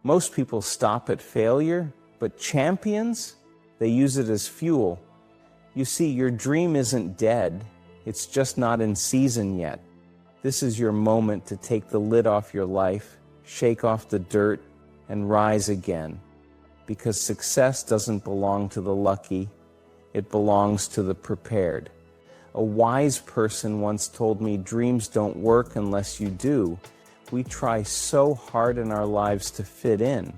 Most people stop at failure, but champions, they use it as fuel. You see, your dream isn't dead. It's just not in season yet. This is your moment to take the lid off your life, shake off the dirt, and rise again. Because success doesn't belong to the lucky, it belongs to the prepared. A wise person once told me, dreams don't work unless you do. We try so hard in our lives to fit in.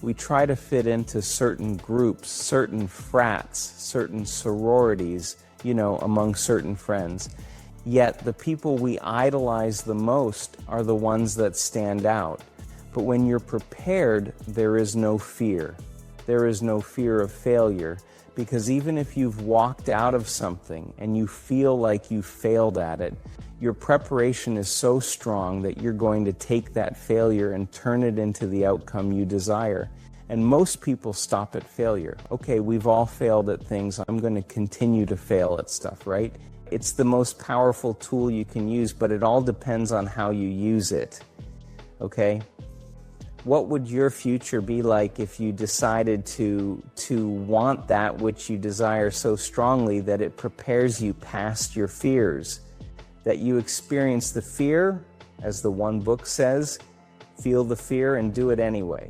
We try to fit into certain groups, certain frats, certain sororities, among certain friends. Yet the people we idolize the most are the ones that stand out. But when you're prepared, there is no fear. There is no fear of failure, because even if you've walked out of something and you feel like you failed at it, your preparation is so strong that you're going to take that failure and turn it into the outcome you desire. And most people stop at failure. Okay, we've all failed at things. I'm going to continue to fail at stuff, right? It's the most powerful tool you can use, but it all depends on how you use it. Okay? What would your future be like if you decided to want that which you desire so strongly that it prepares you past your fears? That you experience the fear, as the one book says, feel the fear and do it anyway.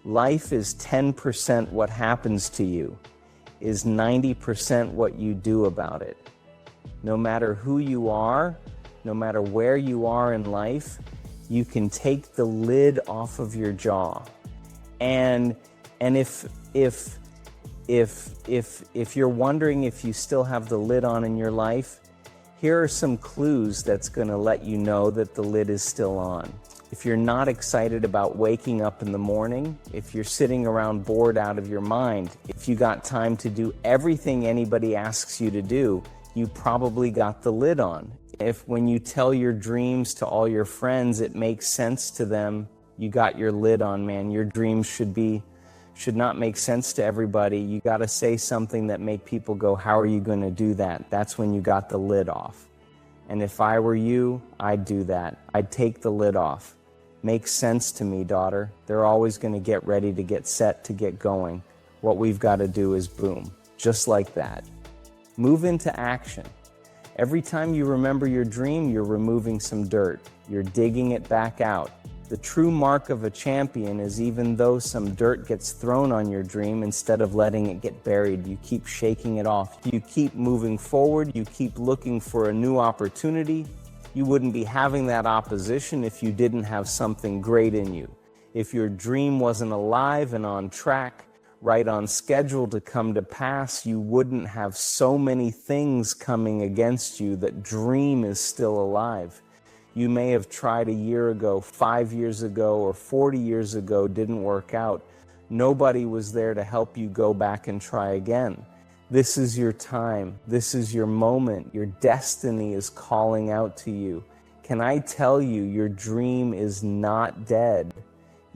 Life is 10% what happens to you, is 90% what you do about it. No matter who you are, no matter where you are in life, you can take the lid off of your jaw. And if you're wondering if you still have the lid on in your life, here are some clues that's going to let you know that the lid is still on. If you're not excited about waking up in the morning, if you're sitting around bored out of your mind, if you got time to do everything anybody asks you to do, you probably got the lid on. If when you tell your dreams to all your friends, it makes sense to them, you got your lid on, man. Your dreams should not make sense to everybody. You got to say something that make people go, how are you going to do that? That's when you got the lid off. And if I were you, I'd do that. I'd take the lid off. Makes sense to me, daughter. They're always going to get ready to get set to get going. What we've got to do is boom, just like that. Move into action. Every time you remember your dream, you're removing some dirt. You're digging it back out. The true mark of a champion is even though some dirt gets thrown on your dream, instead of letting it get buried, you keep shaking it off. You keep moving forward. You keep looking for a new opportunity. You wouldn't be having that opposition if you didn't have something great in you. If your dream wasn't alive and on track, right on schedule to come to pass, you wouldn't have so many things coming against you. That dream is still alive. You may have tried a year ago, 5 years ago, or 40 years ago, didn't work out. Nobody was there to help you go back and try again. This is your time. This is your moment. Your destiny is calling out to you. Can I tell you, your dream is not dead.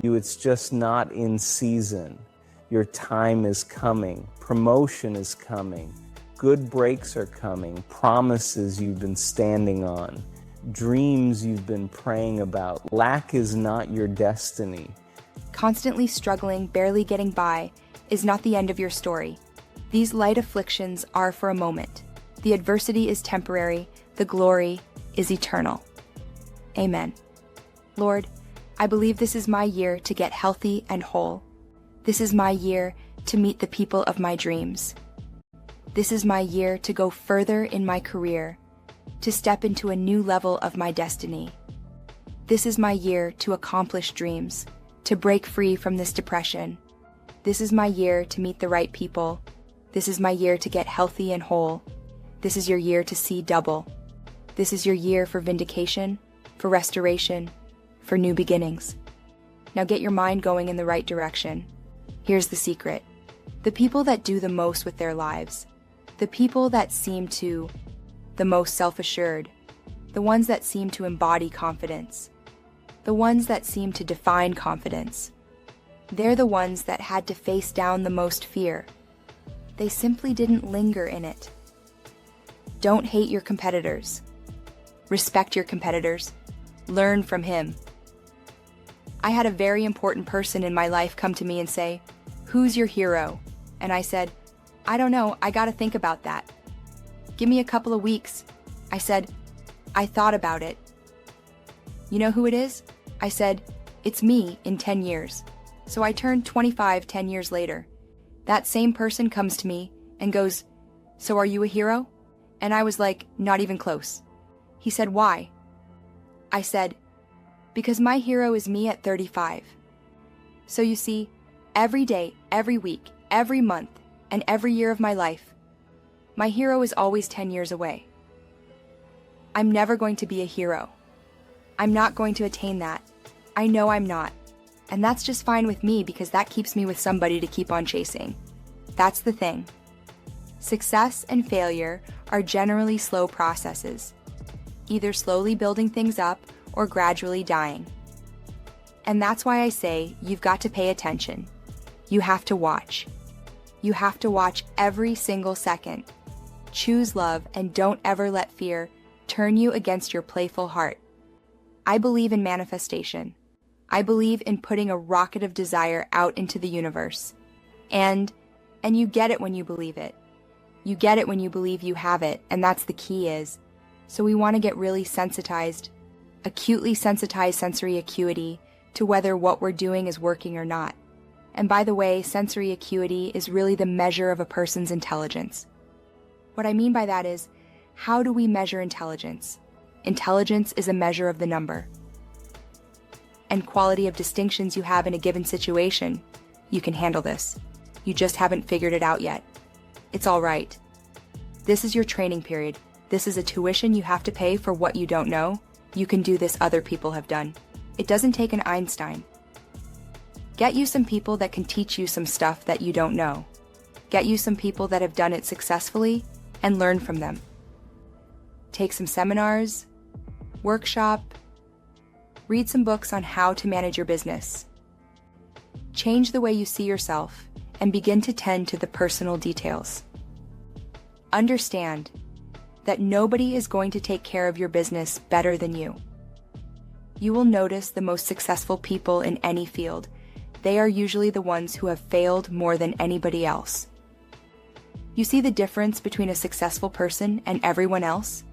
It's just not in season. Your time is coming. Promotion is coming. Good breaks are coming. Promises you've been standing on. Dreams you've been praying about. Lack is not your destiny. Constantly struggling, barely getting by, is not the end of your story. These light afflictions are for a moment. The adversity is temporary. The glory is eternal. Amen. Lord, I believe this is my year to get healthy and whole. This is my year to meet the people of my dreams. This is my year to go further in my career, to step into a new level of my destiny. This is my year to accomplish dreams, to break free from this depression. This is my year to meet the right people. This is my year to get healthy and whole. This is your year to see double. This is your year for vindication, for restoration, for new beginnings. Now get your mind going in the right direction. Here's the secret. The people that do the most with their lives, the people that seem to the most self-assured, the ones that seem to embody confidence, the ones that seem to define confidence, they're the ones that had to face down the most fear. They simply didn't linger in it. Don't hate your competitors. Respect your competitors. Learn from him. I had a very important person in my life come to me and say, "Who's your hero?" And I said, "I don't know, I gotta think about that. Give me a couple of weeks." I said, "I thought about it." "You know who it is?" I said, "It's me in 10 years. So I turned 25 10 years later. That same person comes to me and goes, "So are you a hero?" And I was like, "Not even close." He said, "Why?" I said, "Because my hero is me at 35. So you see, every day, every week, every month, and every year of my life, my hero is always 10 years away. I'm never going to be a hero. I'm not going to attain that. I know I'm not. And that's just fine with me because that keeps me with somebody to keep on chasing. That's the thing. Success and failure are generally slow processes, either slowly building things up or gradually dying. And that's why I say you've got to pay attention. You have to watch. You have to watch every single second. Choose love and don't ever let fear turn you against your playful heart. I believe in manifestation. I believe in putting a rocket of desire out into the universe. And you get it when you believe it. You get it when you believe you have it, and that's the key is. So we want to get really sensitized, acutely sensitized sensory acuity to whether what we're doing is working or not. And by the way, sensory acuity is really the measure of a person's intelligence. What I mean by that is, how do we measure intelligence? Intelligence is a measure of the number and quality of distinctions you have in a given situation. You can handle this. You just haven't figured it out yet. It's all right. This is your training period. This is a tuition you have to pay for what you don't know. You can do this, other people have done. It doesn't take an Einstein. Get you some people that can teach you some stuff that you don't know. Get you some people that have done it successfully and learn from them. Take some seminars, workshop, read some books on how to manage your business. Change the way you see yourself and begin to tend to the personal details. Understand that nobody is going to take care of your business better than you. You will notice the most successful people in any field. They are usually the ones who have failed more than anybody else. You see the difference between a successful person and everyone else?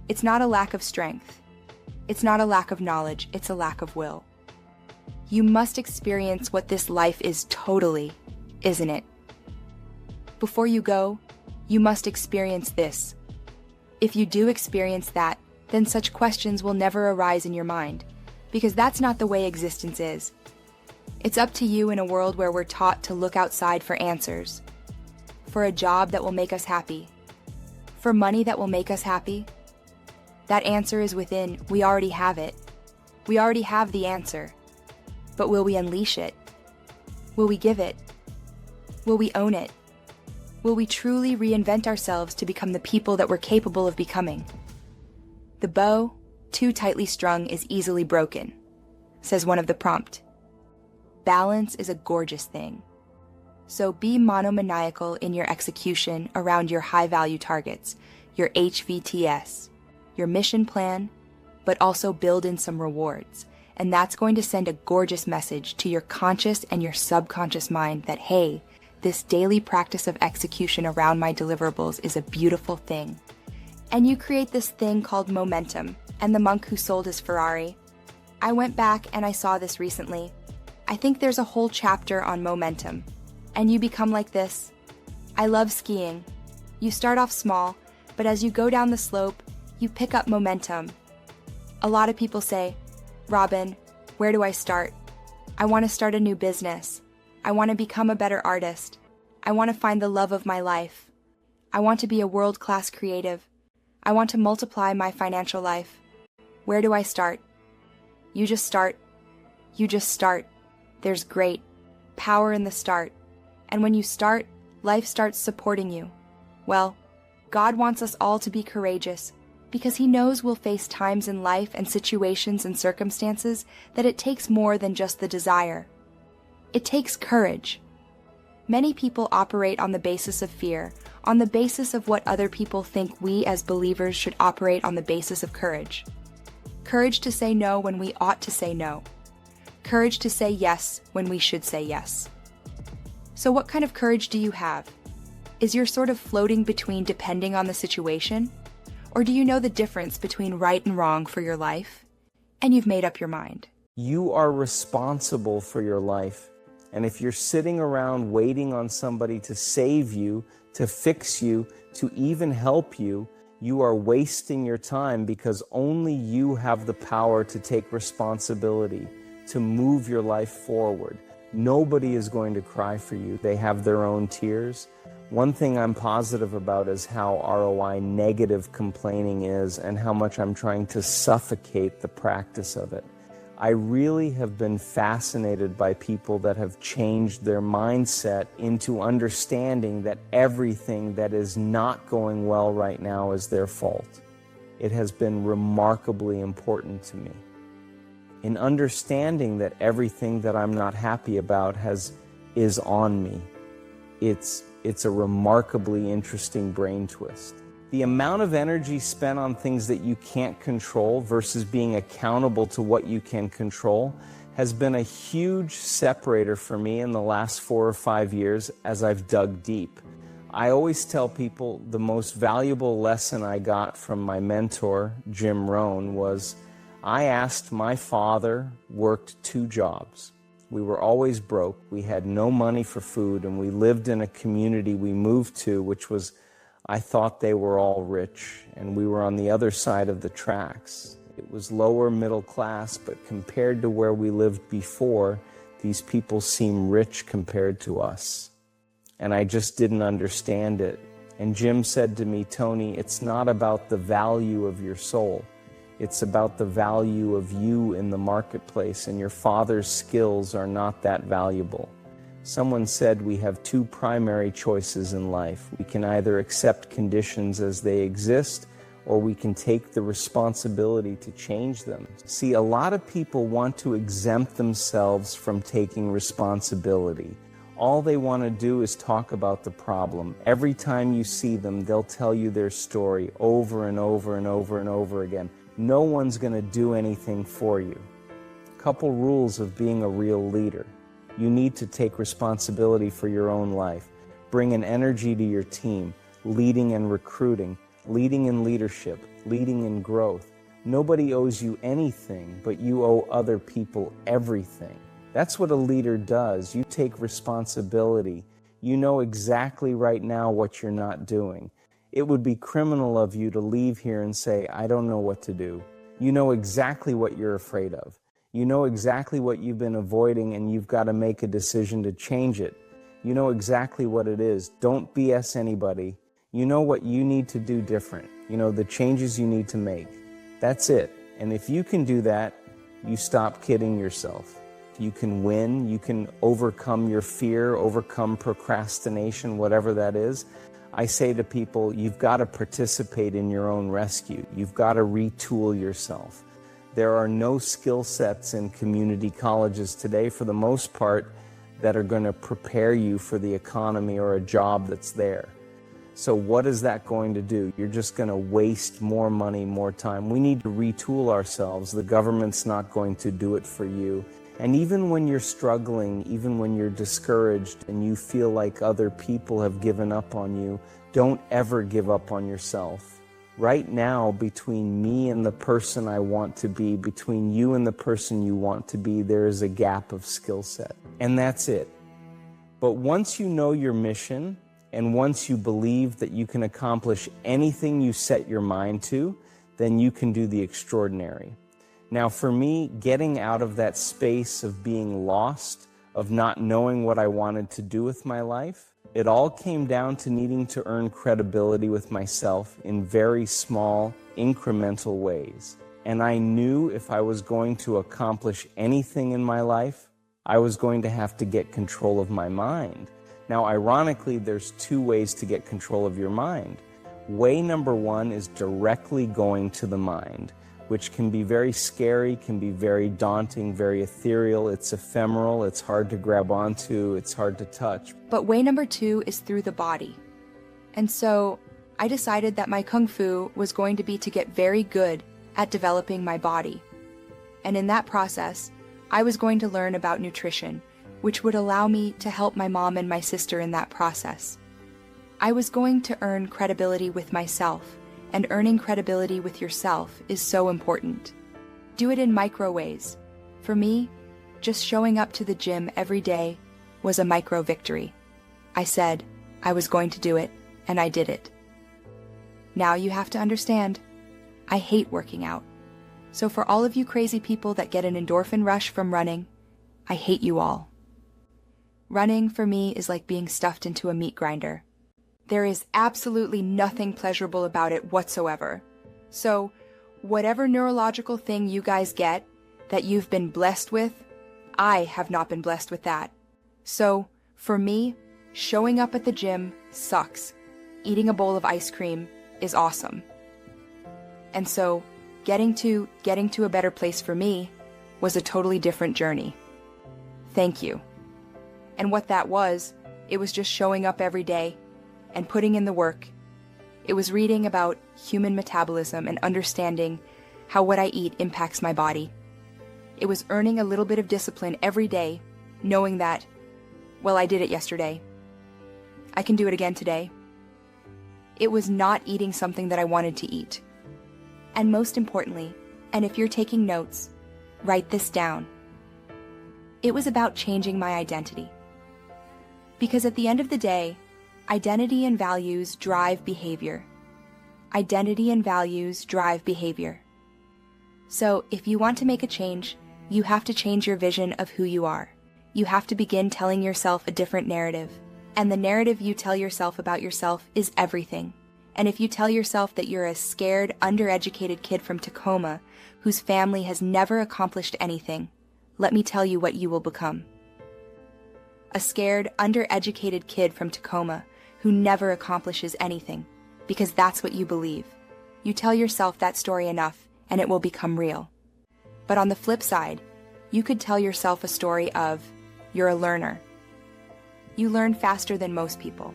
It's not a lack of strength. It's not a lack of knowledge. It's a lack of will. You must experience what this life is totally, isn't it? Before you go, you must experience this. If you do experience that, then such questions will never arise in your mind, because that's not the way existence is. It's up to you in a world where we're taught to look outside for answers, for a job that will make us happy, for money that will make us happy. That answer is within. We already have it. We already have the answer. But will we unleash it? Will we give it? Will we own it? Will we truly reinvent ourselves to become the people that we're capable of becoming? The bow, too tightly strung, is easily broken, says one of the prompt. Balance is a gorgeous thing. So be monomaniacal in your execution around your high-value targets, your HVTS, your mission plan, but also build in some rewards. And that's going to send a gorgeous message to your conscious and your subconscious mind that, hey, this daily practice of execution around my deliverables is a beautiful thing. And you create this thing called momentum. And the monk who sold his Ferrari. I went back and I saw this recently. I think there's a whole chapter on momentum. And you become like this. I love skiing. You start off small, but as you go down the slope, you pick up momentum. A lot of people say, "Robin, where do I start? I want to start a new business. I want to become a better artist. I want to find the love of my life. I want to be a world-class creative. I want to multiply my financial life. Where do I start?" You just start. You just start. There's great power in the start. And when you start, life starts supporting you. Well, God wants us all to be courageous because He knows we'll face times in life and situations and circumstances that it takes more than just the desire. It takes courage. Many people operate on the basis of fear, on the basis of what other people think we as believers should operate on the basis of courage. Courage to say no when we ought to say no. Courage to say yes when we should say yes. So what kind of courage do you have? Is your sort of floating between depending on the situation? Or do you know the difference between right and wrong for your life? And you've made up your mind. You are responsible for your life. And if you're sitting around waiting on somebody to save you, to fix you, to even help you, you are wasting your time, because only you have the power to take responsibility, to move your life forward. Nobody is going to cry for you. They have their own tears. One thing I'm positive about is how ROI negative complaining is, and how much I'm trying to suffocate the practice of it. I really have been fascinated by people that have changed their mindset into understanding that everything that is not going well right now is their fault. It has been remarkably important to me. In understanding that everything that I'm not happy about is on me. It's a remarkably interesting brain twist. The amount of energy spent on things that you can't control versus being accountable to what you can control has been a huge separator for me in the last 4 or 5 years as I've dug deep. I always tell people the most valuable lesson I got from my mentor, Jim Rohn, was I asked my father, worked 2 jobs. We were always broke. We had no money for food, and we lived in a community we moved to, which was, I thought they were all rich, and we were on the other side of the tracks. It was lower middle class, but compared to where we lived before, these people seem rich compared to us. And I just didn't understand it. And Jim said to me, Tony, it's not about the value of your soul. It's about the value of you in the marketplace, and your father's skills are not that valuable. Someone said we have 2 primary choices in life. We can either accept conditions as they exist, or we can take the responsibility to change them. See, a lot of people want to exempt themselves from taking responsibility. All they want to do is talk about the problem. Every time you see them, they'll tell you their story over and over and over and over again. No one's going to do anything for you. Couple rules of being a real leader. You need to take responsibility for your own life. Bring an energy to your team, leading and recruiting, leading in leadership, leading in growth. Nobody owes you anything, but you owe other people everything. That's what a leader does. You take responsibility. You know exactly right now what you're not doing. It would be criminal of you to leave here and say, I don't know what to do. You know exactly what you're afraid of. You know exactly what you've been avoiding, and you've got to make a decision to change it. You know exactly what it is. Don't BS anybody. You know what you need to do different. You know the changes you need to make. That's it. And if you can do that, you stop kidding yourself. You can win. You can overcome your fear, overcome procrastination, whatever that is. I say to people, you've got to participate in your own rescue. You've got to retool yourself. There are no skill sets in community colleges today, for the most part, that are going to prepare you for the economy or a job that's there. So what is that going to do? You're just going to waste more money, more time. We need to retool ourselves. The government's not going to do it for you. And even when you're struggling, even when you're discouraged and you feel like other people have given up on you, don't ever give up on yourself. Right now, between me and the person I want to be, between you and the person you want to be, there is a gap of skill set. And that's it. But once you know your mission, and once you believe that you can accomplish anything you set your mind to, then you can do the extraordinary. Now, for me, getting out of that space of being lost, of not knowing what I wanted to do with my life, it all came down to needing to earn credibility with myself in very small, incremental ways. And I knew if I was going to accomplish anything in my life, I was going to have to get control of my mind. Now, ironically, there's 2 ways to get control of your mind. Way number 1 is directly going to the mind, which can be very scary, can be very daunting, very ethereal. It's ephemeral, it's hard to grab onto, it's hard to touch. But way number 2 is through the body. And so I decided that my Kung Fu was going to be to get very good at developing my body. And in that process, I was going to learn about nutrition, which would allow me to help my mom and my sister in that process. I was going to earn credibility with myself, and earning credibility with yourself is so important. Do it in micro ways. For me, just showing up to the gym every day was a micro victory. I said I was going to do it, and I did it. Now you have to understand, I hate working out. So for all of you crazy people that get an endorphin rush from running, I hate you all. Running for me is like being stuffed into a meat grinder. There is absolutely nothing pleasurable about it whatsoever. So, whatever neurological thing you guys get that you've been blessed with, I have not been blessed with that. So, for me, showing up at the gym sucks. Eating a bowl of ice cream is awesome. And so, getting to a better place for me was a totally different journey. Thank you. And what that was, it was just showing up every day and putting in the work. It was reading about human metabolism and understanding how what I eat impacts my body. It was earning a little bit of discipline every day, knowing that, well, I did it yesterday. I can do it again today. It was not eating something that I wanted to eat. And most importantly, and if you're taking notes, write this down. It was about changing my identity. Because at the end of the day, identity and values drive behavior. Identity and values drive behavior. So if you want to make a change, you have to change your vision of who you are. You have to begin telling yourself a different narrative. And the narrative you tell yourself about yourself is everything. And if you tell yourself that you're a scared, undereducated kid from Tacoma whose family has never accomplished anything, let me tell you what you will become. A scared, undereducated kid from Tacoma who never accomplishes anything, because that's what you believe. You tell yourself that story enough, and it will become real. But on the flip side, you could tell yourself a story of, you're a learner. You learn faster than most people.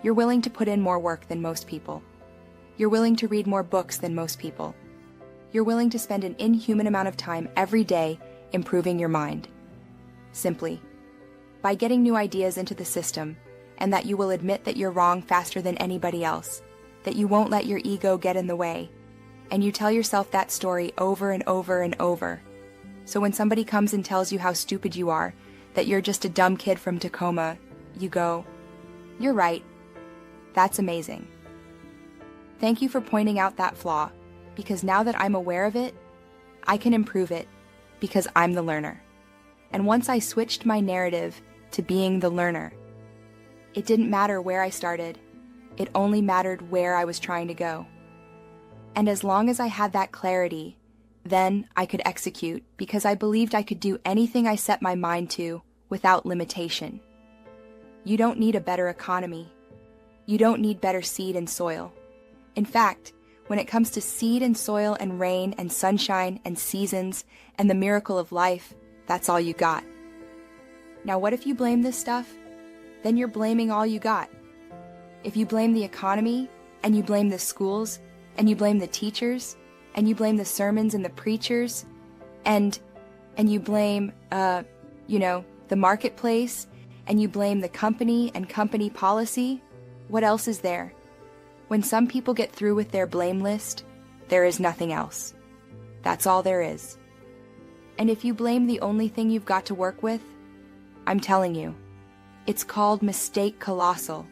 You're willing to put in more work than most people. You're willing to read more books than most people. You're willing to spend an inhuman amount of time every day improving your mind. Simply, by getting new ideas into the system, and that you will admit that you're wrong faster than anybody else, that you won't let your ego get in the way, and you tell yourself that story over and over and over. So when somebody comes and tells you how stupid you are, that you're just a dumb kid from Tacoma, you go, you're right. That's amazing. Thank you for pointing out that flaw, because now that I'm aware of it, I can improve it, because I'm the learner. And once I switched my narrative to being the learner, it didn't matter where I started, it only mattered where I was trying to go. And as long as I had that clarity, then I could execute, because I believed I could do anything I set my mind to without limitation. You don't need a better economy. You don't need better seed and soil. In fact, when it comes to seed and soil and rain and sunshine and seasons and the miracle of life, that's all you got. Now, what if you blame this stuff? Then you're blaming all you got. If you blame the economy, and you blame the schools, and you blame the teachers, and you blame the sermons and the preachers, and you blame, the marketplace, and you blame the company and company policy, what else is there? When some people get through with their blame list, there is nothing else. That's all there is. And if you blame the only thing you've got to work with, I'm telling you, it's called mistake colossal,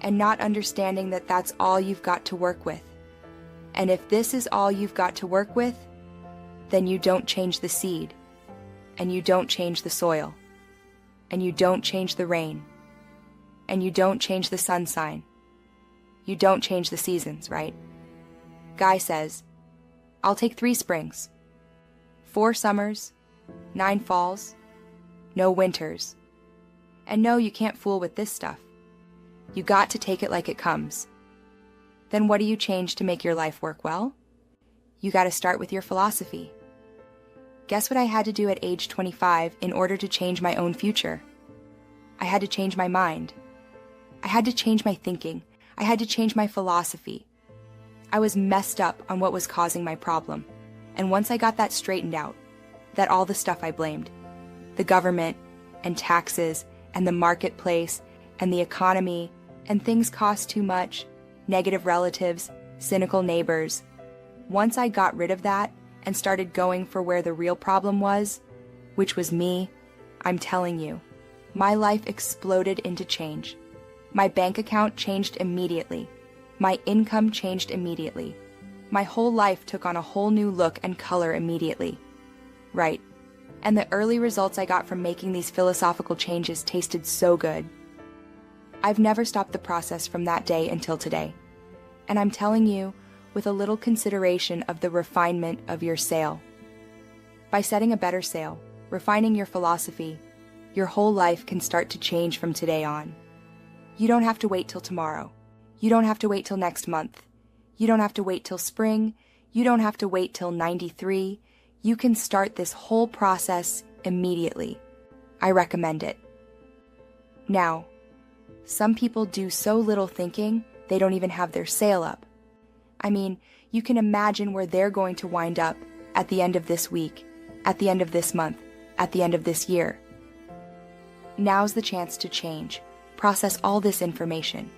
and not understanding that that's all you've got to work with. And if this is all you've got to work with, then you don't change the seed, and you don't change the soil, and you don't change the rain, and you don't change the sun sign. You don't change the seasons, right? Guy says, I'll take 3 springs, 4 summers, 9 falls, no winters. And no, you can't fool with this stuff. You got to take it like it comes. Then what do you change to make your life work well? You got to start with your philosophy. Guess what I had to do at age 25 in order to change my own future? I had to change my mind. I had to change my thinking. I had to change my philosophy. I was messed up on what was causing my problem. And once I got that straightened out, that all the stuff I blamed, the government and taxes and the marketplace and the economy and things cost too much, negative relatives, cynical neighbors. Once I got rid of that and started going for where the real problem was, which was me, I'm telling you, my life exploded into change. My bank account changed immediately. My income changed immediately. My whole life took on a whole new look and color immediately. Right. And the early results I got from making these philosophical changes tasted so good. I've never stopped the process from that day until today. And I'm telling you, with a little consideration of the refinement of your sail. By setting a better sail, refining your philosophy, your whole life can start to change from today on. You don't have to wait till tomorrow. You don't have to wait till next month. You don't have to wait till spring. You don't have to wait till 93. You can start this whole process immediately. I recommend it. Now, some people do so little thinking, they don't even have their sail up. I mean, you can imagine where they're going to wind up at the end of this week, at the end of this month, at the end of this year. Now's the chance to change, process all this information.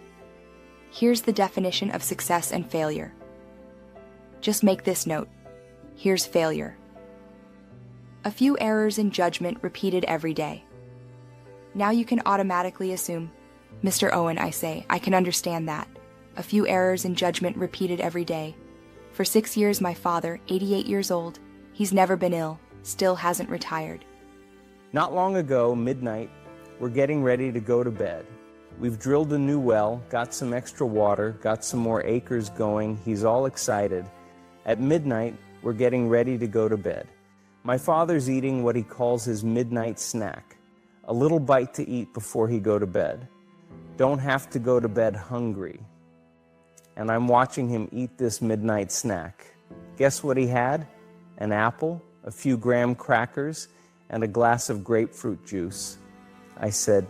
Here's the definition of success and failure. Just make this note. Here's failure. A few errors in judgment repeated every day. Now you can automatically assume, Mr. Owen, I say, I can understand that. A few errors in judgment repeated every day. For 6 years, my father, 88 years old, he's never been ill, still hasn't retired. Not long ago, midnight, we're getting ready to go to bed. We've drilled a new well, got some extra water, got some more acres going. He's all excited. At midnight, we're getting ready to go to bed. My father's eating what he calls his midnight snack, a little bite to eat before he go to bed. Don't have to go to bed hungry. And I'm watching him eat this midnight snack. Guess what he had? An apple, a few graham crackers, and a glass of grapefruit juice. I said,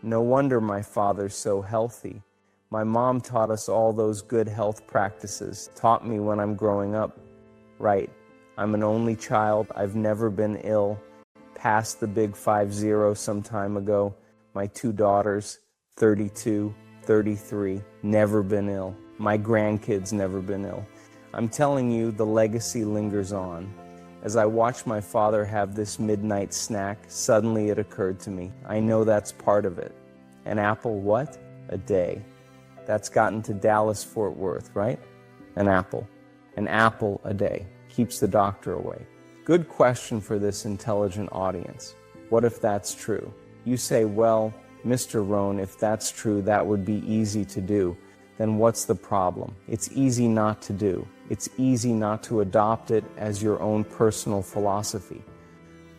no wonder my father's so healthy. My mom taught us all those good health practices, taught me when I'm growing up. Right, I'm an only child, I've never been ill. Passed the big 50 some time ago. My 2 daughters, 32, 33, never been ill. My grandkids never been ill. I'm telling you, the legacy lingers on. As I watched my father have this midnight snack, suddenly it occurred to me, I know that's part of it. An apple what? A day. That's gotten to Dallas-Fort Worth, right? An apple a day. Keeps the doctor away. Good question for this intelligent audience. What if that's true? You say, well, Mr. Rohn, if that's true, that would be easy to do. Then what's the problem? It's easy not to do. It's easy not to adopt it as your own personal philosophy.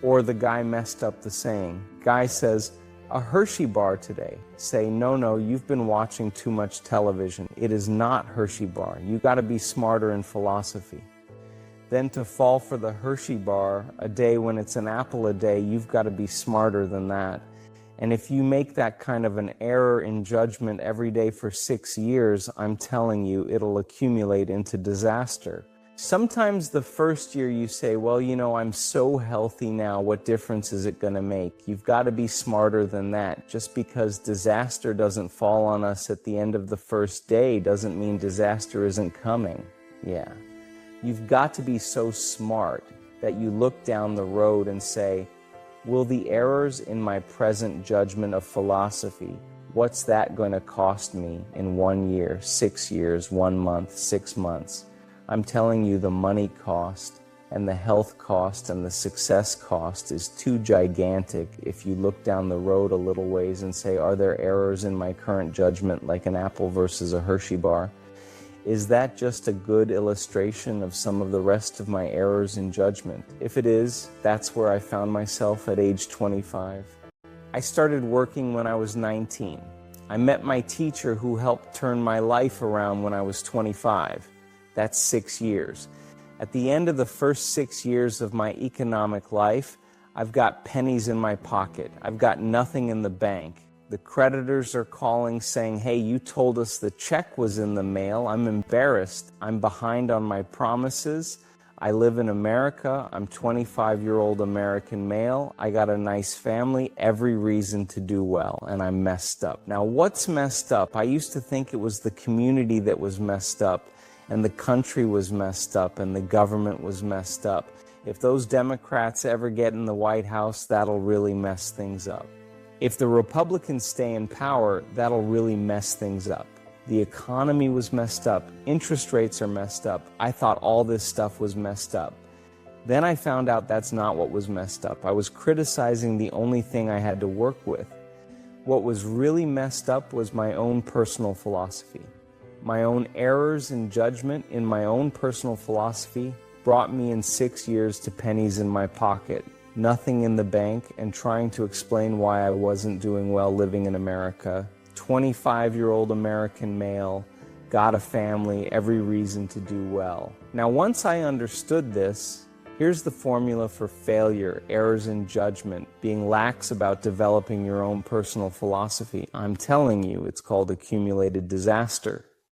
Or the guy messed up the saying. Guy says, a Hershey bar today. Say, no, you've been watching too much television. It is not Hershey bar. You got to be smarter in philosophy. Then to fall for the Hershey bar a day when it's an apple a day, you've got to be smarter than that. And if you make that kind of an error in judgment every day for 6 years, I'm telling you, it'll accumulate into disaster. Sometimes the first year you say, well, I'm so healthy now, what difference is it going to make? You've got to be smarter than that. Just because disaster doesn't fall on us at the end of the first day doesn't mean disaster isn't coming. Yeah. You've got to be so smart that you look down the road and say, will the errors in my present judgment of philosophy, what's that going to cost me in 1 year, 6 years, 1 month, 6 months? I'm telling you, the money cost and the health cost and the success cost is too gigantic if you look down the road a little ways and say, are there errors in my current judgment like an apple versus a Hershey bar? Is that just a good illustration of some of the rest of my errors in judgment? If it is, that's where I found myself at age 25. I started working when I was 19. I met my teacher who helped turn my life around when I was 25. That's 6 years. At the end of the first 6 years of my economic life, I've got pennies in my pocket. I've got nothing in the bank. The creditors are calling saying, hey, you told us the check was in the mail. I'm embarrassed. I'm behind on my promises. I live in America, I'm 25-year-old American male, I got a nice family, every reason to do well, and I'm messed up. Now what's messed up? I used to think it was the community that was messed up, and the country was messed up, and the government was messed up. If those Democrats ever get in the White House, that'll really mess things up. If the Republicans stay in power, that'll really mess things up. The economy was messed up, interest rates are messed up. I thought all this stuff was messed up. Then I found out that's not what was messed up. I was criticizing the only thing I had to work with. What was really messed up was my own personal philosophy. My own errors in judgment in my own personal philosophy brought me in 6 years to pennies in my pocket, nothing in the bank, and trying to explain why I wasn't doing well living in America. 25-year-old American male, got a family, every reason to do well. Now once I understood this, here's the formula for failure, errors in judgment, being lax about developing your own personal philosophy. I'm telling you, it's called accumulated disaster.